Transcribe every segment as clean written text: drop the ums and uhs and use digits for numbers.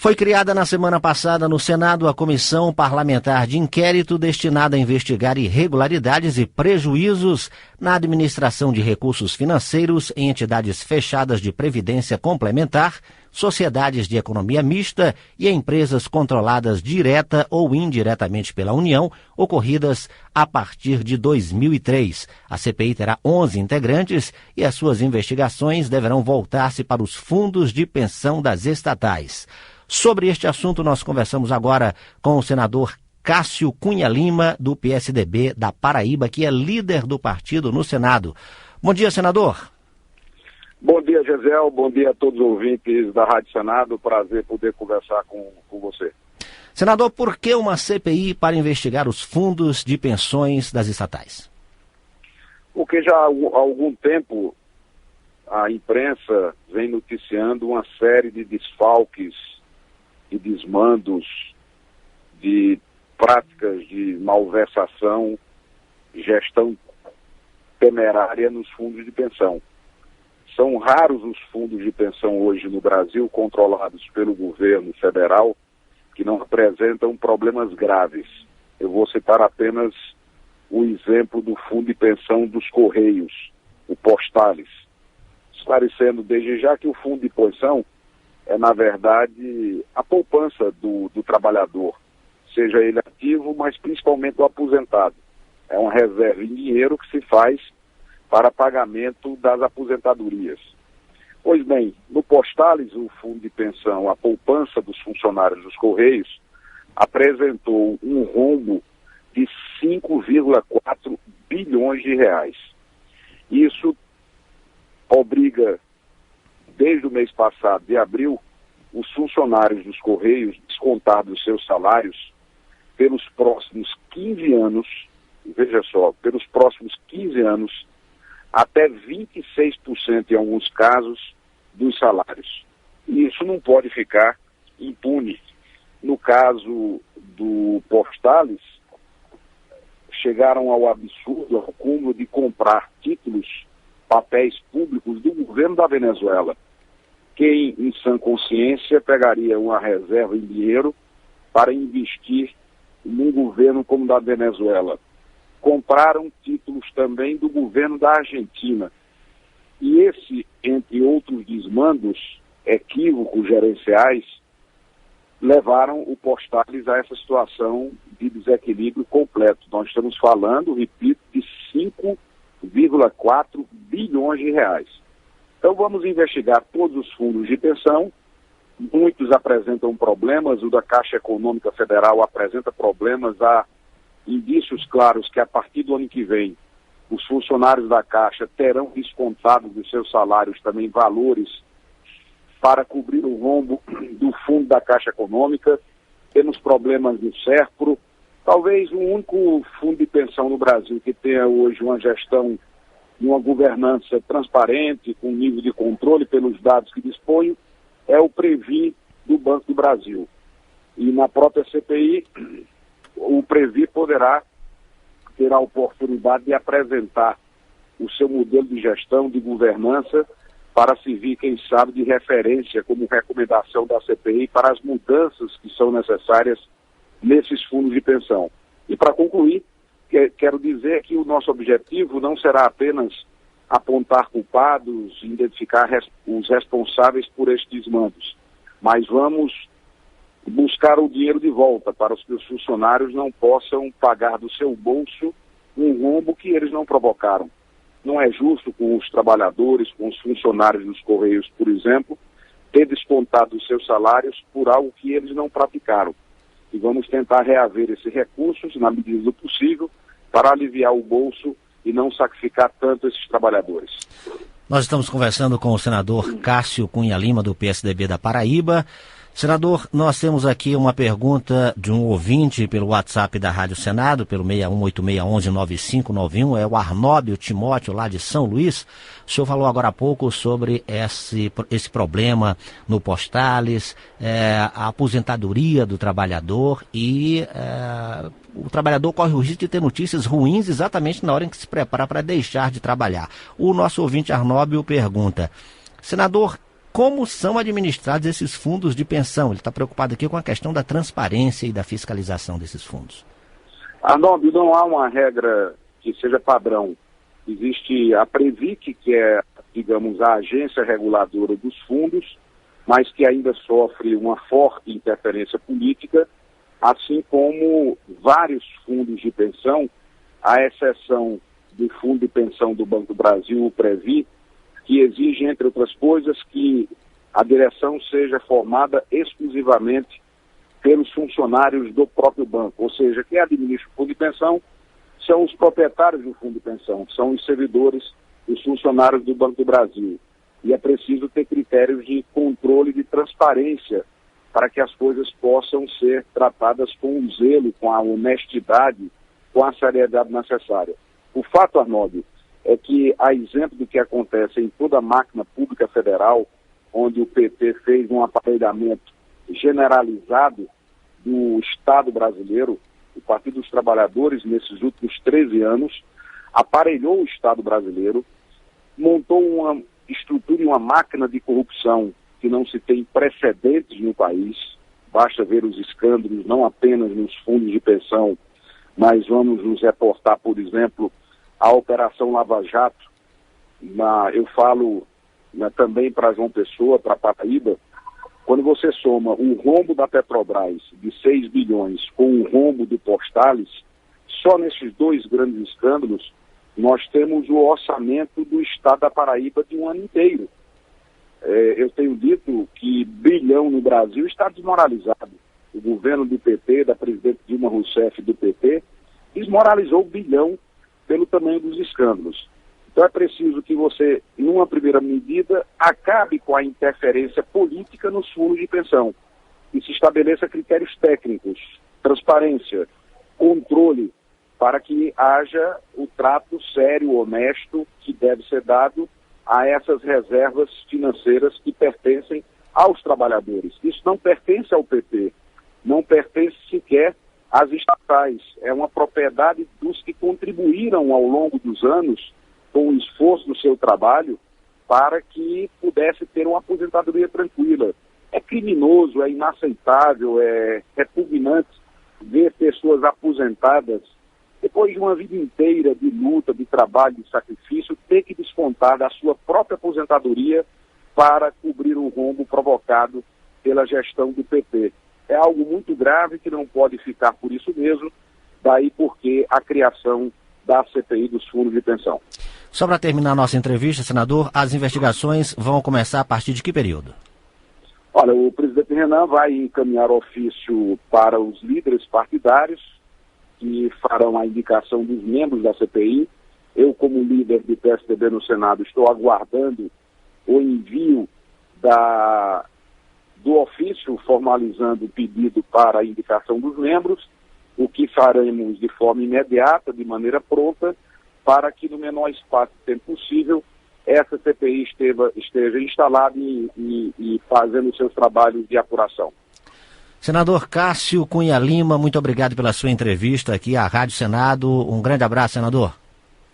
Foi criada na semana passada no Senado a Comissão Parlamentar de Inquérito destinada a investigar irregularidades e prejuízos na administração de recursos financeiros em entidades fechadas de previdência complementar, sociedades de economia mista e empresas controladas direta ou indiretamente pela União, ocorridas a partir de 2003. A CPI terá 11 integrantes e as suas investigações deverão voltar-se para os fundos de pensão das estatais. Sobre este assunto, nós conversamos agora com o senador Cássio Cunha Lima, do PSDB da Paraíba, que é líder do partido no Senado. Bom dia, senador. Bom dia, Gisele. Bom dia a todos os ouvintes da Rádio Senado. Prazer poder conversar com você. Senador, por que uma CPI para investigar os fundos de pensões das estatais? Porque já há algum tempo a imprensa vem noticiando uma série de desfalques e desmandos, de práticas de malversação, gestão temerária nos fundos de pensão. São raros os fundos de pensão hoje no Brasil controlados pelo governo federal que não apresentam problemas graves. Eu vou citar apenas o exemplo do fundo de pensão dos Correios, o Postales. Esclarecendo desde já que o fundo de pensão é, na verdade, a poupança do trabalhador, seja ele ativo, mas principalmente o aposentado. É uma reserva em dinheiro que se faz para pagamento das aposentadorias. Pois bem, no Postales, o fundo de pensão, a poupança dos funcionários dos Correios, apresentou um rombo de 5,4 bilhões de reais. Isso obriga, desde o mês passado, de abril, os funcionários dos Correios descontar dos seus salários pelos próximos 15 anos, veja só, pelos próximos 15 anos, até 26% em alguns casos dos salários. E isso não pode ficar impune. No caso do Postales, chegaram ao absurdo, ao cúmulo de comprar títulos, papéis públicos do governo da Venezuela. Quem, em sã consciência, pegaria uma reserva em dinheiro para investir num governo como o da Venezuela? Compraram títulos também do governo da Argentina. E esse, entre outros desmandos, equívocos gerenciais, levaram o Postales a essa situação de desequilíbrio completo. Nós estamos falando, repito, de 5,4 bilhões de reais. Então vamos investigar todos os fundos de pensão. Muitos apresentam problemas, o da Caixa Econômica Federal apresenta problemas, há indícios claros que a partir do ano que vem os funcionários da Caixa terão descontado dos seus salários também valores para cobrir o rombo do fundo da Caixa Econômica. Temos problemas do Serpro, talvez o único fundo de pensão no Brasil que tenha hoje uma gestão e uma governança transparente, com nível de controle pelos dados que dispõe, é o Previ do Banco do Brasil. E na própria CPI, o Previ poderá ter a oportunidade de apresentar o seu modelo de gestão, de governança, para servir, quem sabe, de referência como recomendação da CPI para as mudanças que são necessárias nesses fundos de pensão. E para concluir, quero dizer que o nosso objetivo não será apenas apontar culpados, identificar os responsáveis por estes desmandos, mas vamos buscar o dinheiro de volta para que os funcionários não possam pagar do seu bolso um rombo que eles não provocaram. Não é justo com os trabalhadores, com os funcionários dos Correios, por exemplo, ter descontado os seus salários por algo que eles não praticaram. E vamos tentar reaver esses recursos, na medida do possível, para aliviar o bolso e não sacrificar tanto esses trabalhadores. Nós estamos conversando com o senador Cássio Cunha Lima, do PSDB da Paraíba. Senador, nós temos aqui uma pergunta de um ouvinte pelo WhatsApp da Rádio Senado, pelo 6186119591, é o Arnóbio Timóteo, lá de São Luís. O senhor falou agora há pouco sobre esse problema no Postales, a aposentadoria do trabalhador e o trabalhador corre o risco de ter notícias ruins exatamente na hora em que se prepara para deixar de trabalhar. O nosso ouvinte Arnóbio pergunta: senador, como são administrados esses fundos de pensão. Ele está preocupado aqui com a questão da transparência e da fiscalização desses fundos. Arnaldo, não há uma regra que seja padrão. Existe a Previc, que é, digamos, a agência reguladora dos fundos, mas que ainda sofre uma forte interferência política, assim como vários fundos de pensão, à exceção do Fundo de Pensão do Banco do Brasil, o Previ, que exige, entre outras coisas, que a direção seja formada exclusivamente pelos funcionários do próprio banco, ou seja, quem administra o fundo de pensão são os proprietários do fundo de pensão, são os servidores, os funcionários do Banco do Brasil. E é preciso ter critérios de controle e de transparência para que as coisas possam ser tratadas com o zelo, com a honestidade, com a seriedade necessária. O fato, Arnaldo, é que, a exemplo do que acontece em toda a máquina pública federal, onde o PT fez um aparelhamento generalizado do Estado brasileiro, o Partido dos Trabalhadores, nesses últimos 13 anos, aparelhou o Estado brasileiro, montou uma estrutura e uma máquina de corrupção que não se tem precedentes no país. Basta ver os escândalos, não apenas nos fundos de pensão, mas vamos nos reportar, por exemplo, a Operação Lava Jato. Eu falo também para João Pessoa, para Paraíba. Quando você soma o rombo da Petrobras de 6 bilhões com o rombo do Postales, só nesses dois grandes escândalos, nós temos o orçamento do Estado da Paraíba de um ano inteiro. Eu tenho dito que bilhão no Brasil está desmoralizado. O governo do PT, da presidente Dilma Rousseff do PT, desmoralizou o bilhão pelo tamanho dos escândalos. Então é preciso que você, numa primeira medida, acabe com a interferência política nos fundos de pensão e se estabeleça critérios técnicos, transparência, controle, para que haja o trato sério, honesto, que deve ser dado a essas reservas financeiras que pertencem aos trabalhadores. Isso não pertence ao PT, não pertence sequer às estatais. É uma propriedade dos que contribuíram ao longo dos anos com o esforço do seu trabalho para que pudesse ter uma aposentadoria tranquila. É criminoso, é inaceitável, é repugnante ver pessoas aposentadas, depois de uma vida inteira de luta, de trabalho, de sacrifício, ter que descontar da sua própria aposentadoria para cobrir o rombo provocado pela gestão do PT. É algo muito grave que não pode ficar por isso mesmo, daí porque a criação da CPI dos fundos de pensão. Só para terminar a nossa entrevista, senador, as investigações vão começar a partir de que período? Olha, o presidente Renan vai encaminhar ofício para os líderes partidários, que farão a indicação dos membros da CPI. Eu, como líder do PSDB no Senado, estou aguardando o envio do ofício formalizando o pedido para a indicação dos membros, o que faremos de forma imediata, de maneira pronta, para que no menor espaço de tempo possível essa CPI esteja instalada e fazendo seus trabalhos de apuração. Senador Cássio Cunha Lima, muito obrigado pela sua entrevista aqui à Rádio Senado. Um grande abraço, senador.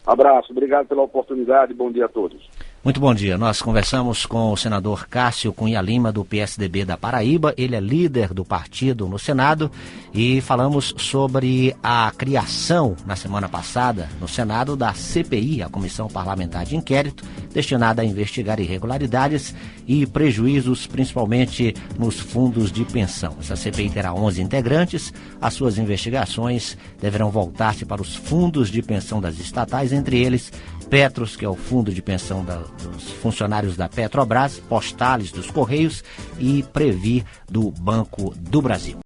Abraço, obrigado pela oportunidade, bom dia a todos. Muito bom dia. Nós conversamos com o senador Cássio Cunha Lima, do PSDB da Paraíba. Ele é líder do partido no Senado e falamos sobre a criação, na semana passada, no Senado, da CPI, a Comissão Parlamentar de Inquérito, destinada a investigar irregularidades e prejuízos, principalmente nos fundos de pensão. Essa CPI terá 11 integrantes. As suas investigações deverão voltar-se para os fundos de pensão das estatais, entre eles Petros, que é o fundo de pensão dos funcionários da Petrobras, Postales dos Correios e Previ do Banco do Brasil.